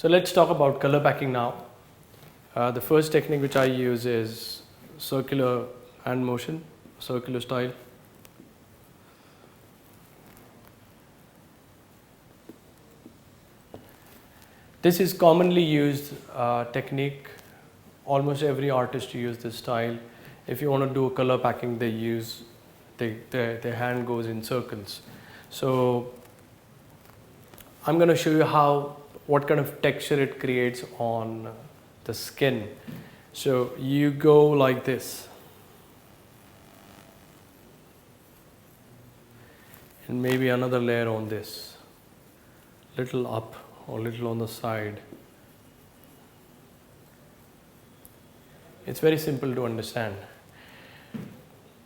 So let's talk about color packing now. The first technique which I use is circular hand motion, circular style. This is commonly used technique. Almost every artist use this style. If you want to do a color packing, their hand goes in circles. So I'm going to show you what kind of texture it creates on the skin. So you go like this, and maybe another layer on this, little up or little on the side. It's very simple to understand,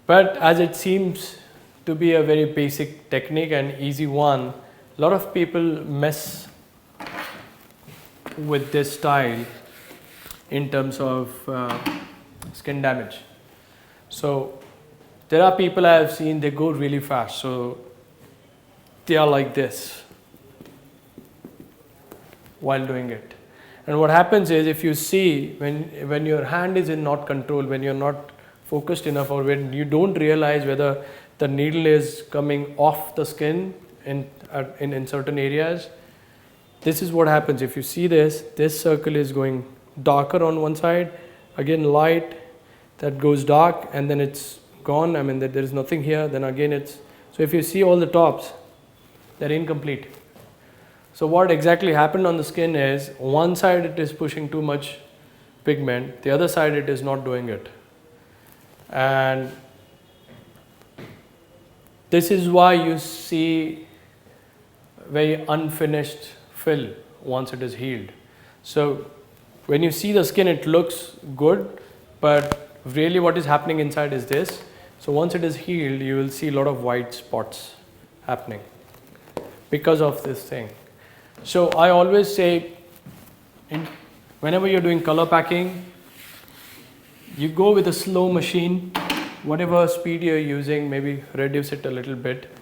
but as it seems to be a very basic technique and easy one, a lot of people mess with this style in terms of skin damage. So there are people I have seen, they go really fast, so they are like this while doing it. And what happens is, if you see, when your hand is in not control, when you're not focused enough, or when you don't realize whether the needle is coming off the skin in certain areas, this is what happens. If you see this circle is going darker on one side, again light, that goes dark, and then it's gone. I mean, there is nothing here, then again it's, so if you see all the tops, they're incomplete. So what exactly happened on the skin is, one side it is pushing too much pigment, the other side it is not doing it. And this is why you see very unfinished fill once it is healed. So when you see the skin, it looks good, but really what is happening inside is this. So once it is healed, you will see a lot of white spots happening because of this thing. So I always say, whenever you're doing color packing, you go with a slow machine, whatever speed you're using, maybe reduce it a little bit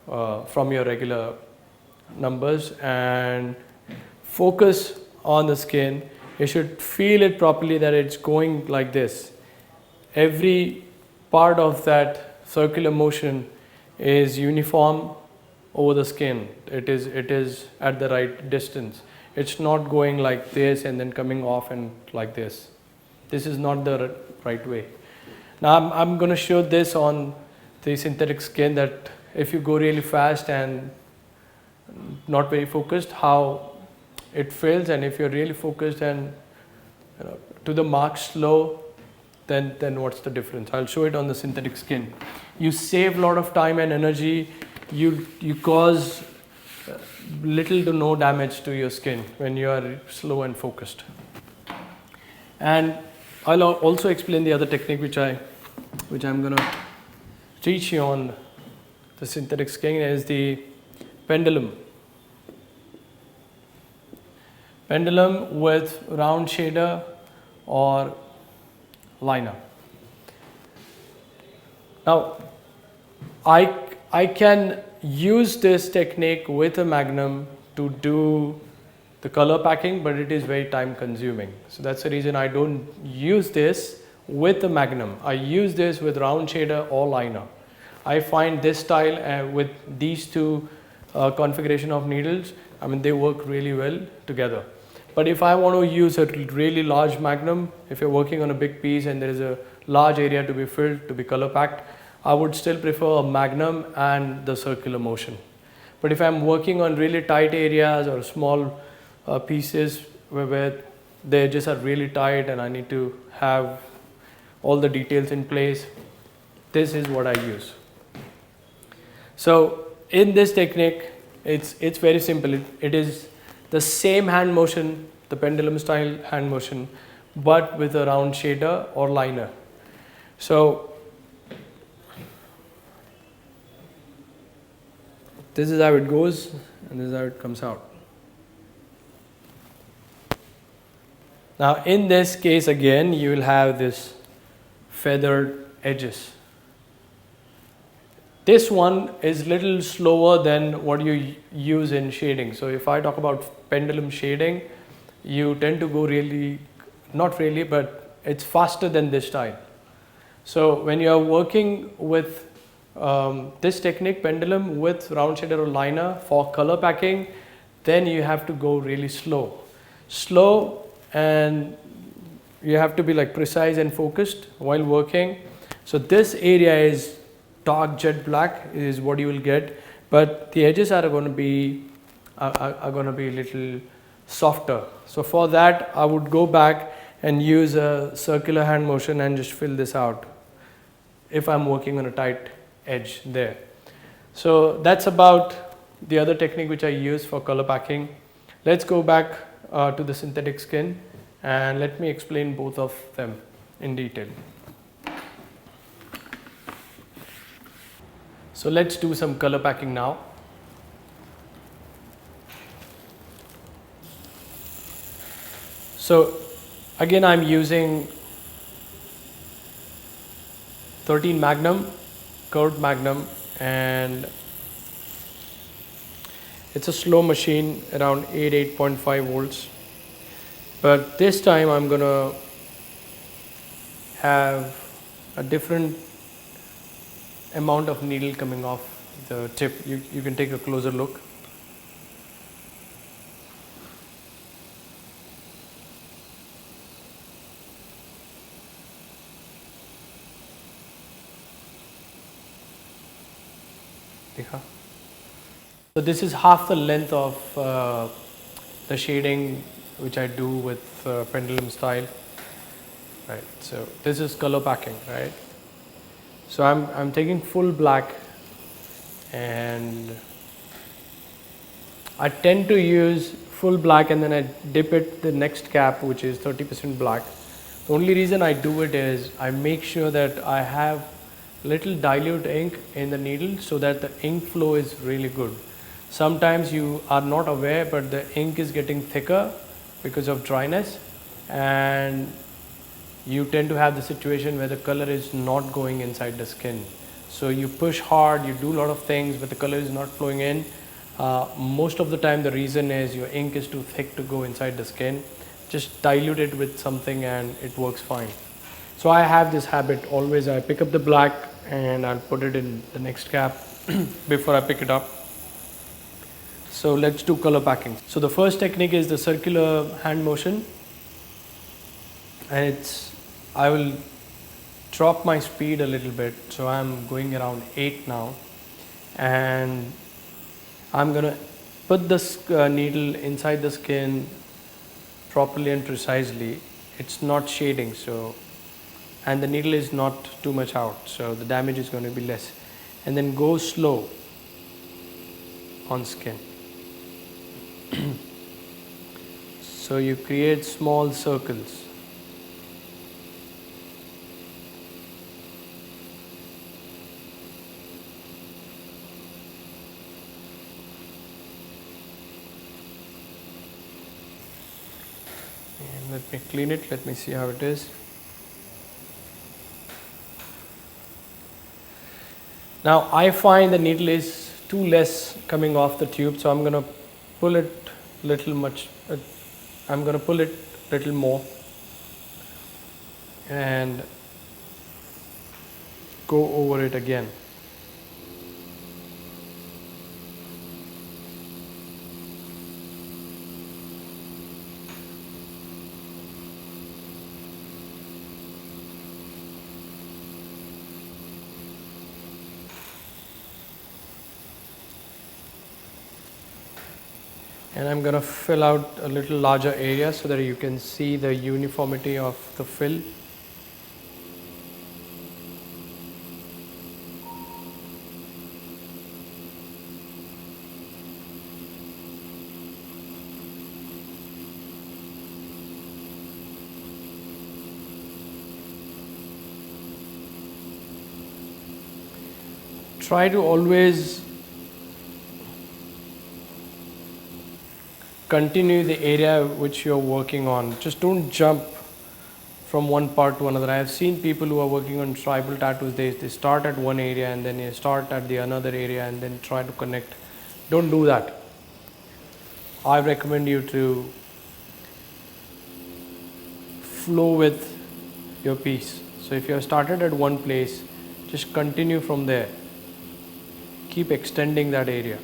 from your regular numbers, and focus on the skin. You should feel it properly, that it's going like this. Every part of that circular motion is uniform over the skin. It is at the right distance. It's not going like this and then coming off and like this. This is not the right way. Now I'm going to show this on the synthetic skin, that if you go really fast and not very focused, how it feels, and if you're really focused and to the mark slow, then what's the difference? I'll show it on the synthetic skin. You save a lot of time and energy. You cause little to no damage to your skin when you are slow and focused. And I'll also explain the other technique which I'm going to teach you on the synthetic skin, is the pendulum. Pendulum with round shader or liner. Now I can use this technique with a magnum to do the color packing, but it is very time consuming. So that's the reason I don't use this with the magnum. I use this with round shader or liner. I find this style with these two configuration of needles, I mean, they work really well together. But if I want to use a really large magnum, if you're working on a big piece and there is a large area to be filled, to be color packed, I would still prefer a magnum and the circular motion. But if I'm working on really tight areas or small pieces where the edges are really tight and I need to have all the details in place, this is what I use. So in this technique, it's very simple. It is the same hand motion, the pendulum style hand motion, but with a round shader or liner. So this is how it goes, and this is how it comes out. Now in this case again, you will have this feathered edges. This one is little slower than what you use in shading. So if I talk about pendulum shading, you tend to go really, not really, but it's faster than this style. So when you are working with this technique, pendulum with round shader or liner for color packing, then you have to go really slow, and you have to be like precise and focused while working. So this area is dark jet black is what you will get, but the edges are going to be are going to be a little softer. So for that I would go back and use a circular hand motion and just fill this out if I'm working on a tight edge there. So that's about the other technique which I use for color packing. Let's go back to the synthetic skin and let me explain both of them in detail. So let's do some color packing now. So again I'm using 13 Magnum, curved Magnum, and it's a slow machine around 8.5 volts. But this time I'm gonna have a different amount of needle coming off the tip. You can take a closer look. So this is half the length of the shading which I do with pendulum style, right? So this is color packing, right? So I'm taking full black, and I tend to use full black and then I dip it the next cap, which is 30% black. The only reason I do it is I make sure that I have little dilute ink in the needle so that the ink flow is really good. Sometimes you are not aware, but the ink is getting thicker because of dryness, and you tend to have the situation where the color is not going inside the skin. So you push hard, you do a lot of things, but the color is not flowing in. Most of the time the reason is your ink is too thick to go inside the skin. Just dilute it with something and it works fine. So I have this habit always. I pick up the black and I'll put it in the next cap before I pick it up. So let's do color packing. So the first technique is the circular hand motion, and I will drop my speed a little bit. So I'm going around 8 now, and I'm gonna put this needle inside the skin properly and precisely. It's not shading, so, and the needle is not too much out, so the damage is going to be less. And then go slow on skin. So you create small circles. And let me clean it, let me see how it is. Now I find the needle is too less coming off the tube, so I'm going to pull it little more and go over it again. And I'm going to fill out a little larger area so that you can see the uniformity of the fill. Try to always continue the area which you're working on. Just don't jump from one part to another. I have seen people who are working on tribal tattoos, they start at one area and then they start at the another area and then try to connect. Don't do that. I recommend you to flow with your piece. So if you have started at one place, just continue from there. Keep extending that area.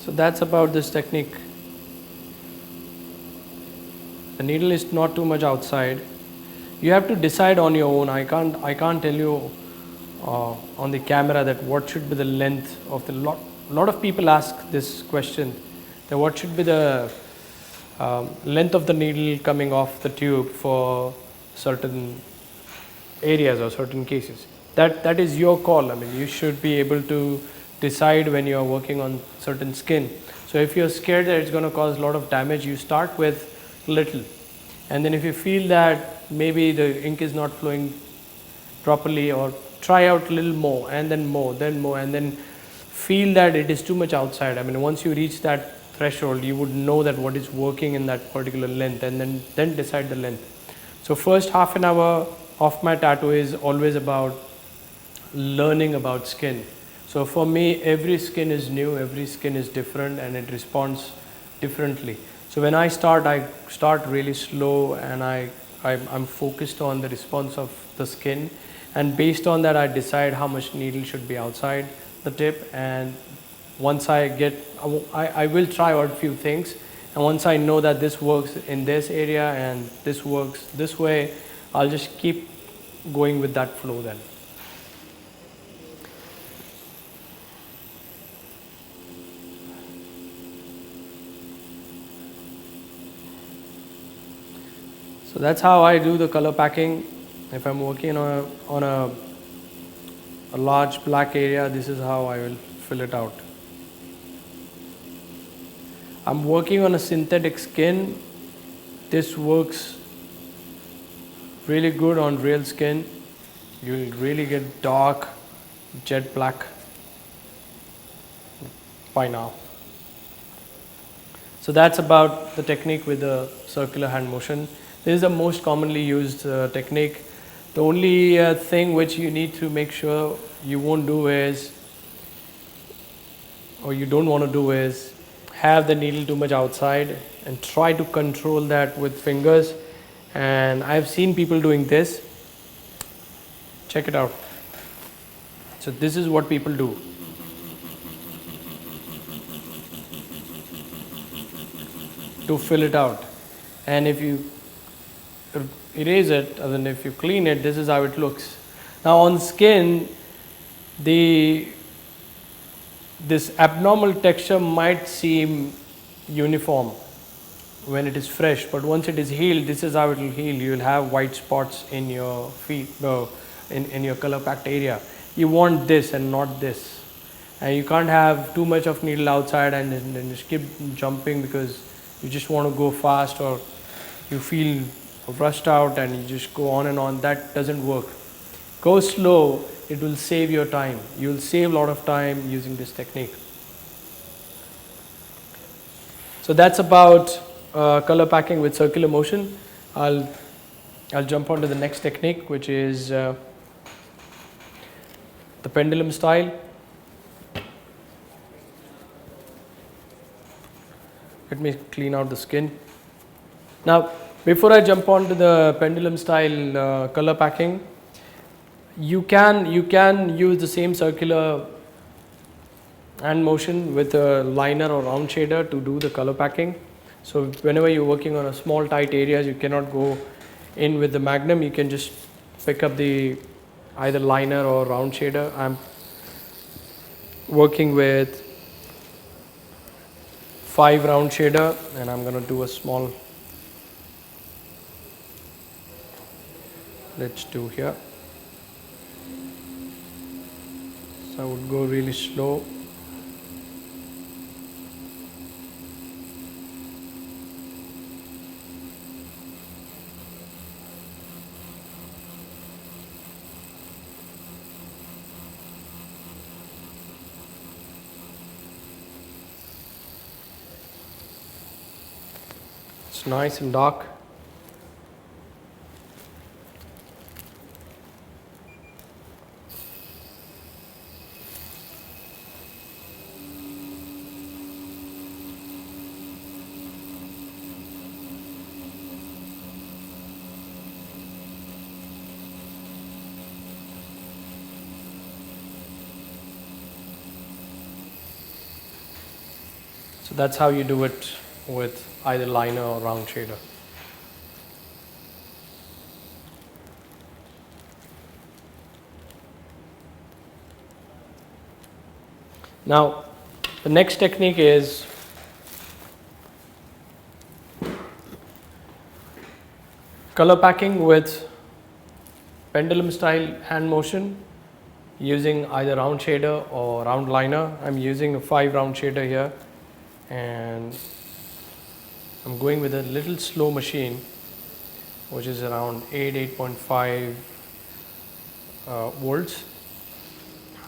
So that's about this technique. The needle is not too much outside. You have to decide on your own. I can't tell you on the camera that what should be the length of the lot of people ask this question, that what should be the length of the needle coming off the tube for certain areas or certain cases. That is your call. I mean, you should be able to decide when you are working on certain skin. So if you're scared that it's going to cause a lot of damage, you start with little, and then if you feel that maybe the ink is not flowing properly, or try out a little more, and then more, and then feel that it is too much outside. I mean, once you reach that threshold, you would know that what is working in that particular length, and then decide the length. So first half an hour of my tattoo is always about learning about skin. So for me, every skin is new, every skin is different, and it responds differently. So when I start really slow, and I'm focused on the response of the skin, and based on that I decide how much needle should be outside the tip. And once I will try out a few things, and once I know that this works in this area and this works this way, I'll just keep going with that flow then. So that's how I do the color packing. If I'm working on a large black area, this is how I will fill it out. I'm working on a synthetic skin. This works really good on real skin. You'll really get dark jet black by now. So that's about the technique with the circular hand motion. This is the most commonly used technique. The only thing which you need to make sure you won't do is, or you don't want to do is, have the needle too much outside, and try to control that with fingers. And I've seen people doing this. Check it out. So this is what people do. To fill it out. And if you erase it, and then if you clean it, this is how it looks. Now on skin, this abnormal texture might seem uniform when it is fresh, but once it is healed, this is how it will heal. You will have white spots in your feet, in your color packed area. You want this and not this, and you can't have too much of needle outside and then just keep jumping because you just want to go fast, or you feel rushed out and you just go on and on. That doesn't work. Go slow. It will save your time. You will save a lot of time using this technique. So that's about color packing with circular motion. I'll jump on to the next technique, which is the pendulum style. Let me clean out the skin. Now, before I jump on to the pendulum style color packing, you can use the same circular hand motion with a liner or round shader to do the color packing. So whenever you're working on a small tight areas, you cannot go in with the magnum. You can just pick up the either liner or round shader. I'm working with 5 round shader, and I'm going to do a small, let's do here. So I would go really slow. It's nice and dark. So that's how you do it with either liner or round shader. Now, the next technique is color packing with pendulum style hand motion using either round shader or round liner. I'm using a 5 round shader here, and I'm going with a little slow machine, which is around 8.5 volts.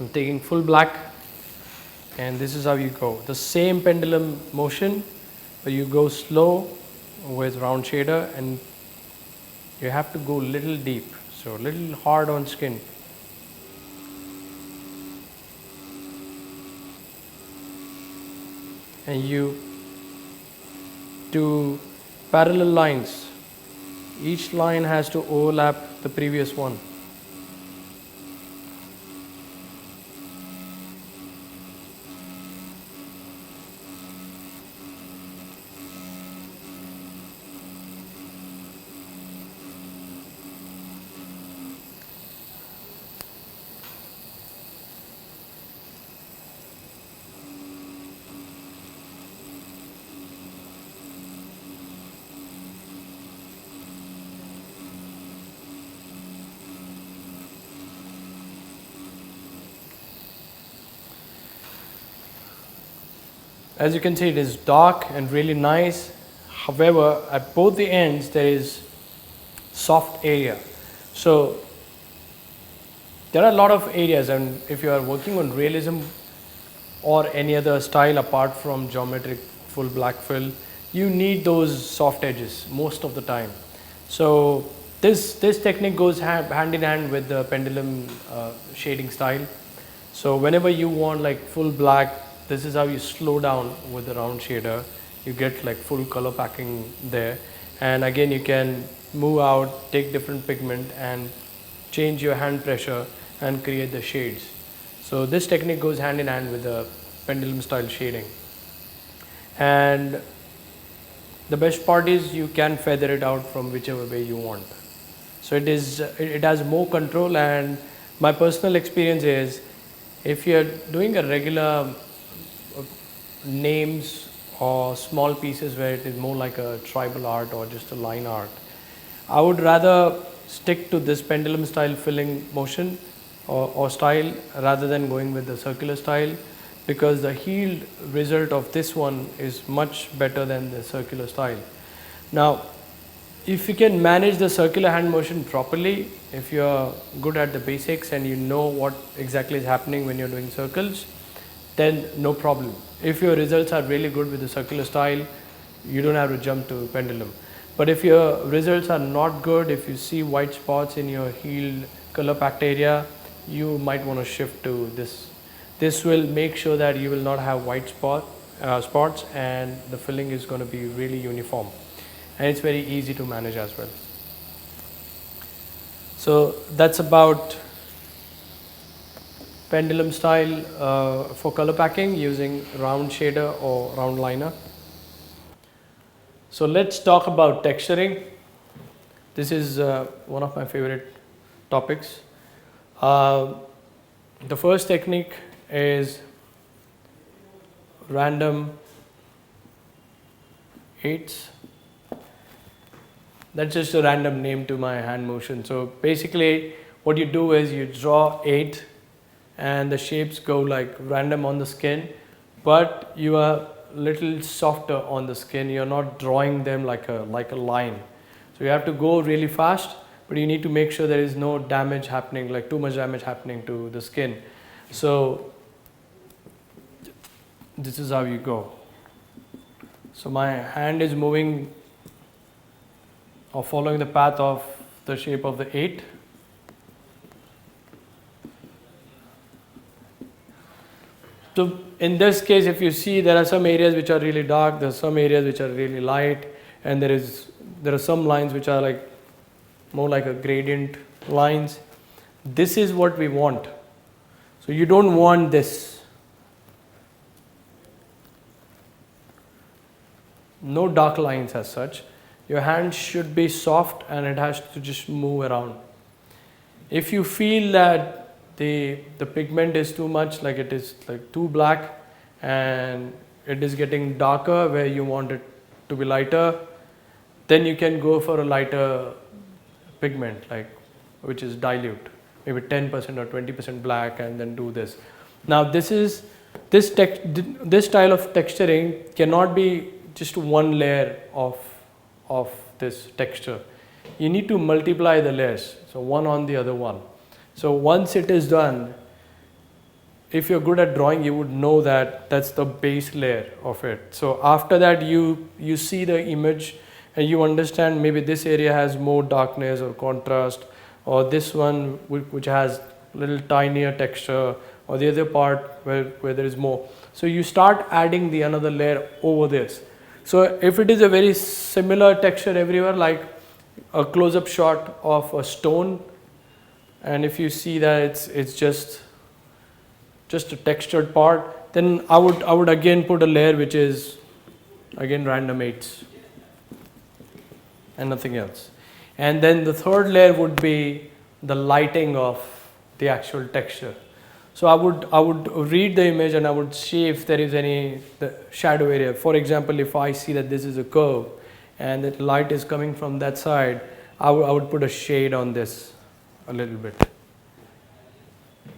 I'm taking full black, and this is how you go. The same pendulum motion, but you go slow with round shader, and you have to go little deep, so little hard on skin. And you do parallel lines. Each line has to overlap the previous one. As you can see, it is dark and really nice. However, at both the ends there is soft area. So there are a lot of areas, and if you are working on realism or any other style apart from geometric full black fill, you need those soft edges most of the time. So this technique goes hand in hand with the pendulum shading style. So whenever you want like full black, this is how you slow down with the round shader. You get like full color packing there, and again you can move out, take different pigment and change your hand pressure and create the shades. So this technique goes hand in hand with the pendulum style shading. And the best part is you can feather it out from whichever way you want. So it has more control, and my personal experience is if you are doing a regular names or small pieces where it is more like a tribal art or just a line art, I would rather stick to this pendulum style filling motion or style rather than going with the circular style, because the healed result of this one is much better than the circular style. Now, if you can manage the circular hand motion properly, if you are good at the basics and you know what exactly is happening when you're doing circles, then no problem. If your results are really good with the circular style, you don't have to jump to pendulum. But if your results are not good, if you see white spots in your healed color packed area, you might want to shift to this. This will make sure that you will not have white spots, and the filling is going to be really uniform, and it's very easy to manage as well. So that's about pendulum style for color packing using round shader or round liner. So let's talk about texturing. This is one of my favorite topics. The first technique is random eights. That's just a random name to my hand motion. So basically what you do is you draw 8 and the shapes go like random on the skin, but you are little softer on the skin. You're not drawing them like a line. So you have to go really fast, but you need to make sure there is no damage happening, like too much damage happening to the skin. So this is how you go. So my hand is moving or following the path of the shape of the 8. So in this case, if you see, there are some areas which are really dark, there are some areas which are really light, and there are some lines which are like more like a gradient lines. This is what we want. So you don't want this. No dark lines as such. Your hand should be soft and it has to just move around. If you feel that the pigment is too much, like it is like too black and it is getting darker where you want it to be lighter, then you can go for a lighter pigment, like which is dilute, maybe 10% or 20% black, and then do this. Now this style of texturing cannot be just one layer of this texture. You need to multiply the layers, so one on the other one. So once it is done, if you're good at drawing, you would know that that's the base layer of it. So after that, you see the image and you understand maybe this area has more darkness or contrast, or this one which has little tinier texture, or the other part where there is more. So you start adding the another layer over this. So if it is a very similar texture everywhere, like a close-up shot of a stone, and if you see that it's just a textured part, then I would again put a layer which is again random 8s and nothing else. And then the third layer would be the lighting of the actual texture. So I would read the image and I would see if there is any shadow area. For example, if I see that this is a curve and that light is coming from that side, I would put a shade on this a little bit.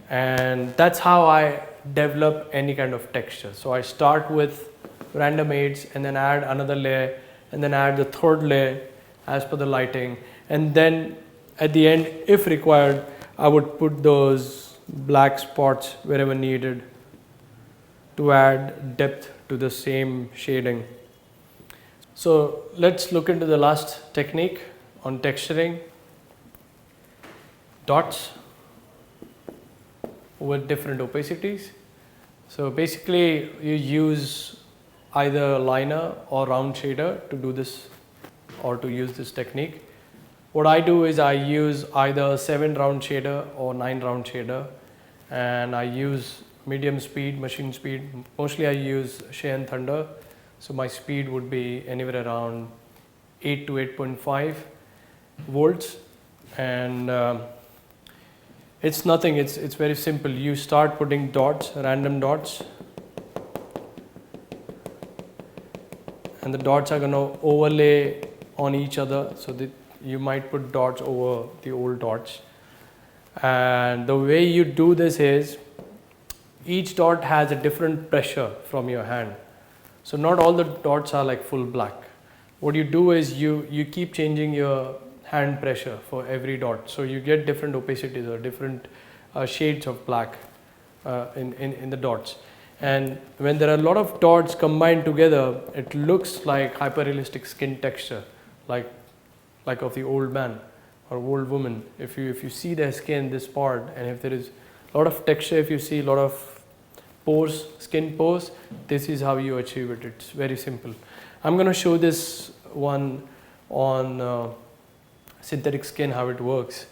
And that's how I develop any kind of texture. So I start with random 8s and then add another layer and then add the third layer as per the lighting. And then at the end, if required, I would put those black spots wherever needed to add depth to the same shading. So let's look into the last technique on texturing: dots with different opacities. So basically you use either liner or round shader to do this or to use this technique. What I do is I use either 7 round shader or 9 round shader, and I use medium speed, machine speed. Mostly I use Cheyenne Thunder, so my speed would be anywhere around 8 to 8.5 volts, and it's nothing, it's very simple. You start putting dots, random dots, and the dots are going to overlay on each other, so that you might put dots over the old dots. And the way you do this is each dot has a different pressure from your hand. So not all the dots are like full black. What you do is you keep changing your hand pressure for every dot, so you get different opacities or different shades of black in the dots. And when there are a lot of dots combined together, it looks like hyper-realistic skin texture, like of the old man or old woman. If you see their skin, this part, and if there is a lot of texture, if you see a lot of pores, skin pores, this is how you achieve it. It's very simple. I'm going to show this one on synthetic skin, how it works.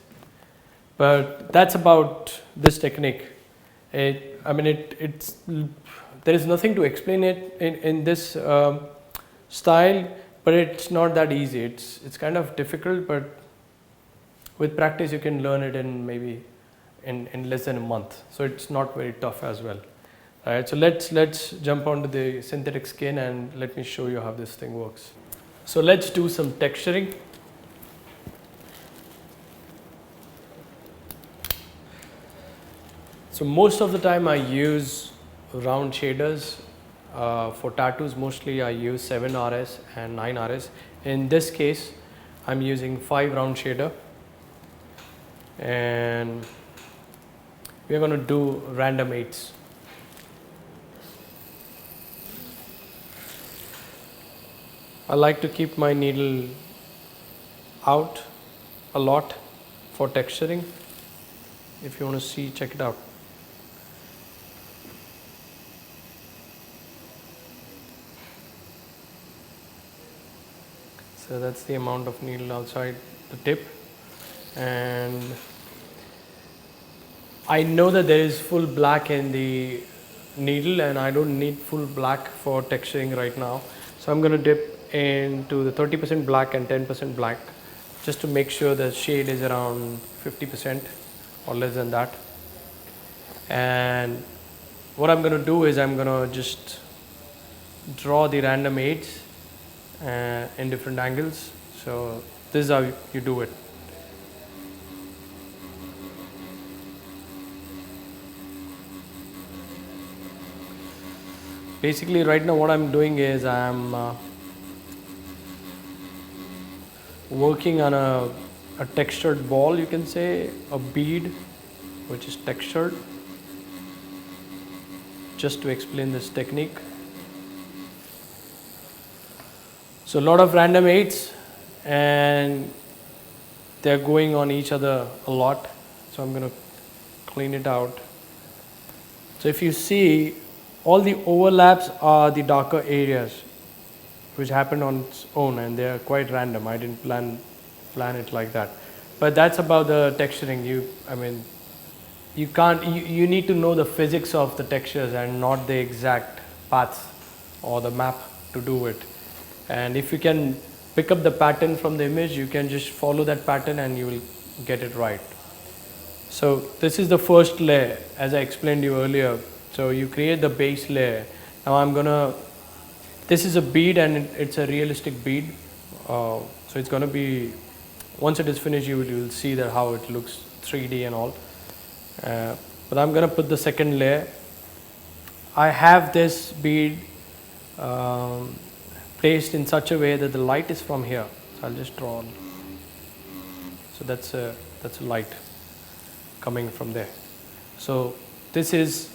But that's about this technique. There is nothing to explain it in this style, but it's not that easy. It's kind of difficult, but with practice you can learn it in maybe in less than a month. So it's not very tough as well. Alright, so let's jump onto the synthetic skin and let me show you how this thing works. So let's do some texturing. So most of the time I use round shaders. For tattoos, mostly I use 7RS and 9RS. In this case, I'm using 5 round shader, and we're going to do random 8s. I like to keep my needle out a lot for texturing. If you want to see, check it out. So that's the amount of needle outside the tip, and I know that there is full black in the needle and I don't need full black for texturing right now. So I'm going to dip into the 30% black and 10% black just to make sure the shade is around 50% or less than that. And what I'm going to do is I'm going to just draw the random aids in different angles. So this is how you do it. Basically right now what I'm doing is I'm working on a textured ball, you can say, a bead which is textured, just to explain this technique. So a lot of random aids and they're going on each other a lot, so I'm going to clean it out. So if you see, all the overlaps are the darker areas which happened on its own, and they are quite random. I didn't plan it like that. But that's about the texturing. You need to know the physics of the textures and not the exact paths or the map to do it. And if you can pick up the pattern from the image, you can just follow that pattern and you will get it right. So this is the first layer, as I explained to you earlier. So you create the base layer. Now this is a bead and it's a realistic bead. So it's going to be, once it is finished, you will see that how it looks 3D and all. But I'm going to put the second layer. I have this bead placed in such a way that the light is from here. So I'll just draw on. So that's a light coming from there. So this is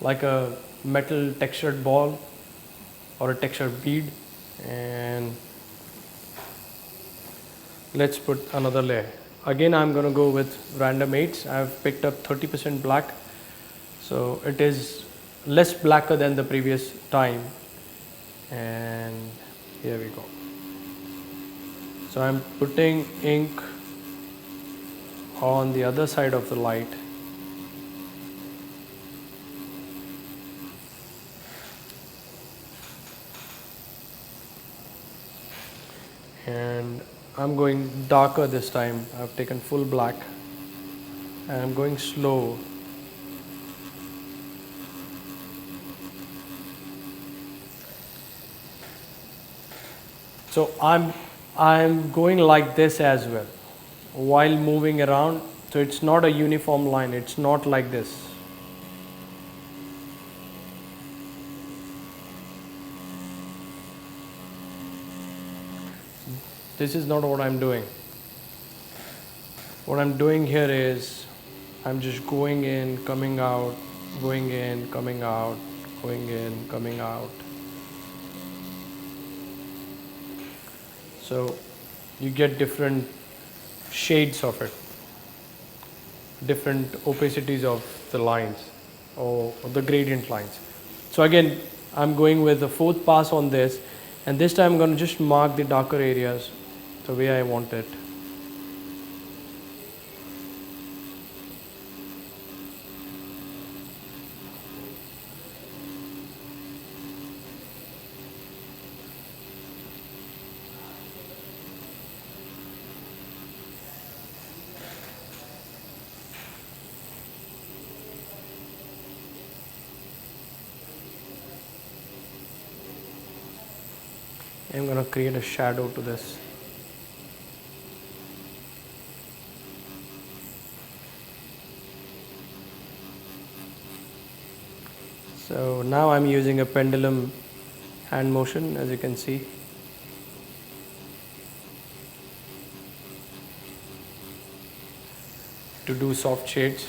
like a metal textured ball or a textured bead, and let's put another layer. Again I'm going to go with random aids. I've picked up 30% black, so it is less blacker than the previous time, and here we go. So I'm putting ink on the other side of the light. And I'm going darker this time. I've taken full black and I'm going slow. So I'm going like this as well while moving around. So it's not a uniform line. It's not like this. This is not what I'm doing. What I'm doing here is I'm just going in, coming out, going in, coming out, going in, coming out. So you get different shades of it, different opacities of the lines or the gradient lines. So again, I'm going with the fourth pass on this, and this time I'm going to just mark the darker areas the way I want it. I'm going to create a shadow to this. So now I'm using a pendulum hand motion, as you can see. To do soft shades.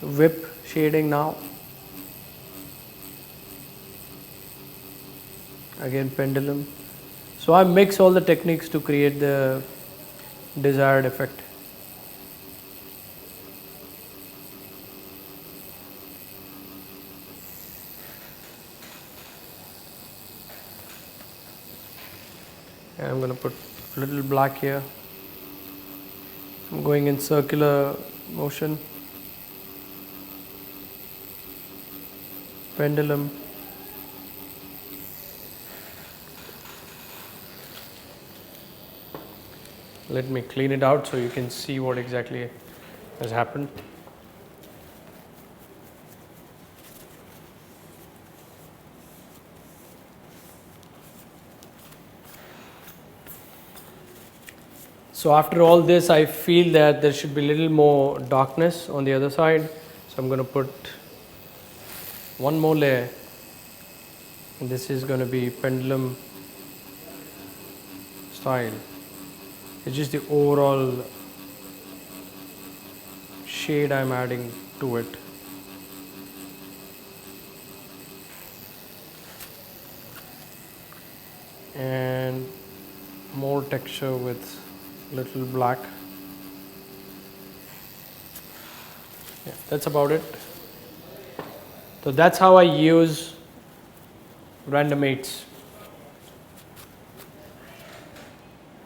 Whip shading now. again pendulum. So I mix all the techniques to create the desired effect. And I'm going to put a little black here. I'm going in circular motion. Pendulum. Let me clean it out so you can see what exactly has happened. So after all this, I feel that there should be a little more darkness on the other side. So I'm going to put one more layer. And this is going to be pendulum style. It's just the overall shade I'm adding to it. And more texture with little black. Yeah, that's about it. So that's how I use random eights.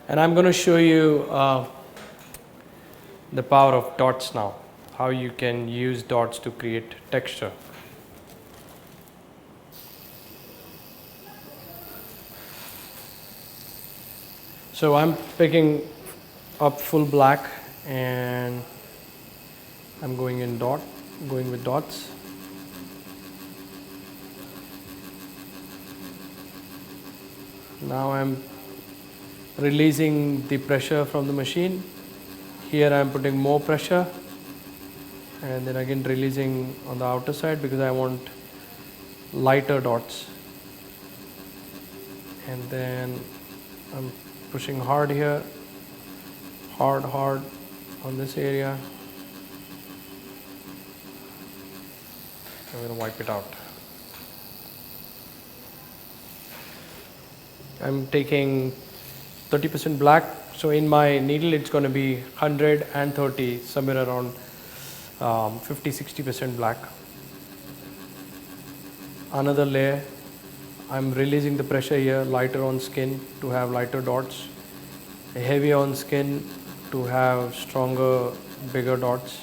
And I'm going to show you the power of dots now, how you can use dots to create texture. So I'm picking up full black and I'm going with dots. Now I'm releasing the pressure from the machine. Here I'm putting more pressure and then again releasing on the outer side because I want lighter dots. And then I'm pushing hard here, hard on this area. I'm going to wipe it out. I'm taking 30% black, so in my needle it's going to be 130, somewhere around 50-60% black. Another layer, I'm releasing the pressure here, lighter on skin to have lighter dots, heavy on skin to have stronger, bigger dots.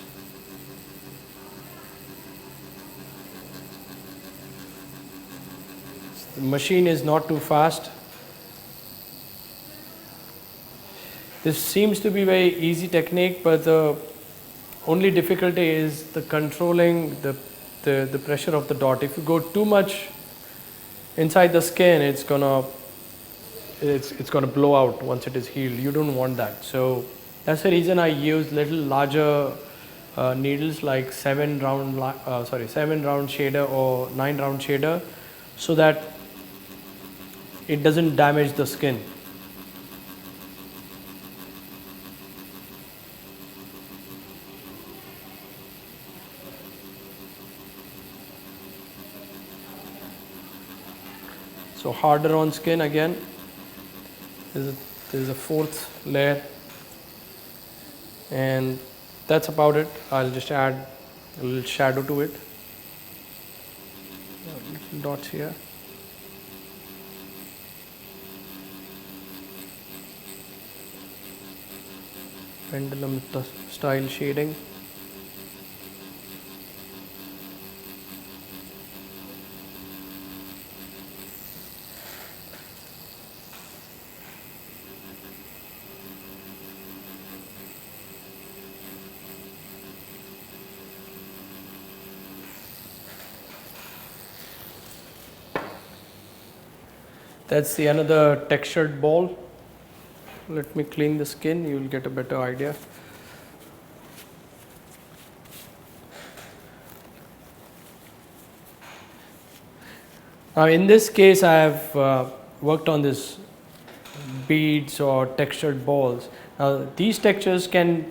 The machine is not too fast. This seems to be very easy technique, but the only difficulty is the controlling the pressure of the dot. If you go too much inside the skin, it's gonna blow out once it is healed. You don't want that. So that's the reason I use little larger needles, like 7 round shader or 9 round shader, so that it doesn't damage the skin. So harder on skin again. There's a fourth layer, and that's about it. I'll just add a little shadow to it. Little dots here. Pendulum style shading. That's the another textured ball. Let me clean the skin, you will get a better idea. Now in this case I have worked on this beads or textured balls. Now these textures can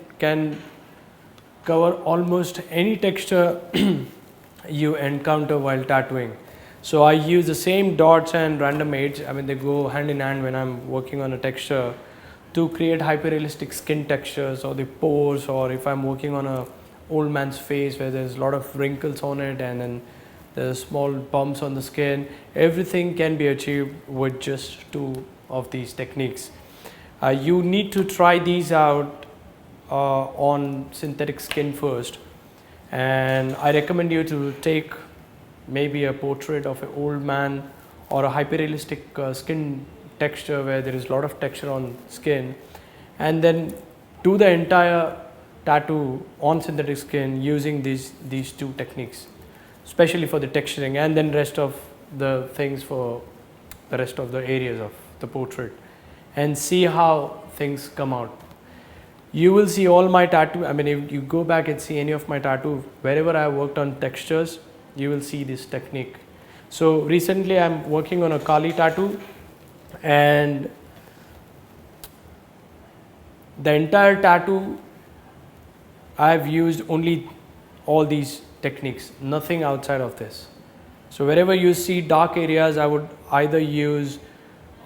cover almost any texture you encounter while tattooing. So I use the same dots and random aids, I mean they go hand in hand when I'm working on a texture, to create hyper-realistic skin textures or the pores, or if I'm working on a old man's face where there's a lot of wrinkles on it and then there's small bumps on the skin. Everything can be achieved with just two of these techniques. You need to try these out on synthetic skin first, and I recommend you to take maybe a portrait of an old man or a hyper-realistic skin texture where there is a lot of texture on skin, and then do the entire tattoo on synthetic skin using these two techniques, especially for the texturing, and then rest of the things for the rest of the areas of the portrait, and see how things come out. You will see all my tattoo, I mean if you go back and see any of my tattoo, wherever I worked on textures, you will see this technique. So recently I'm working on a Kali tattoo, and the entire tattoo I've used only all these techniques, nothing outside of this. So wherever you see dark areas, I would either use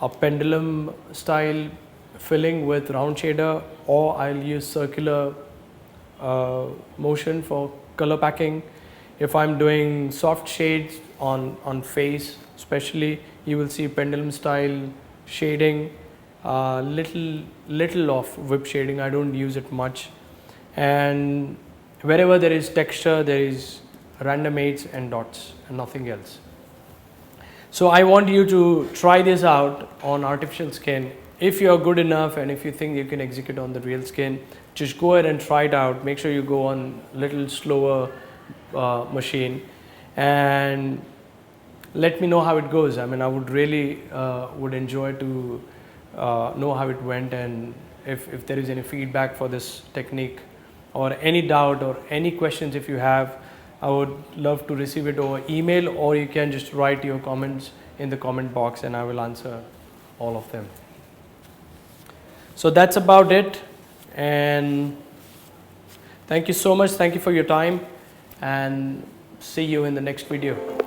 a pendulum style filling with round shader, or I'll use circular motion for color packing. If I'm doing soft shades on face especially, you will see pendulum style shading, little of whip shading, I don't use it much. And wherever there is texture, there is random aids and dots and nothing else. So I want you to try this out on artificial skin. If you're good enough and if you think you can execute on the real skin, just go ahead and try it out. Make sure you go on little slower machine and let me know how it goes. I mean, I would really would enjoy to know how it went, and if there is any feedback for this technique or any doubt or any questions if you have, I would love to receive it over email, or you can just write your comments in the comment box and I will answer all of them. So that's about it, and thank you so much. Thank you for your time, and see you in the next video.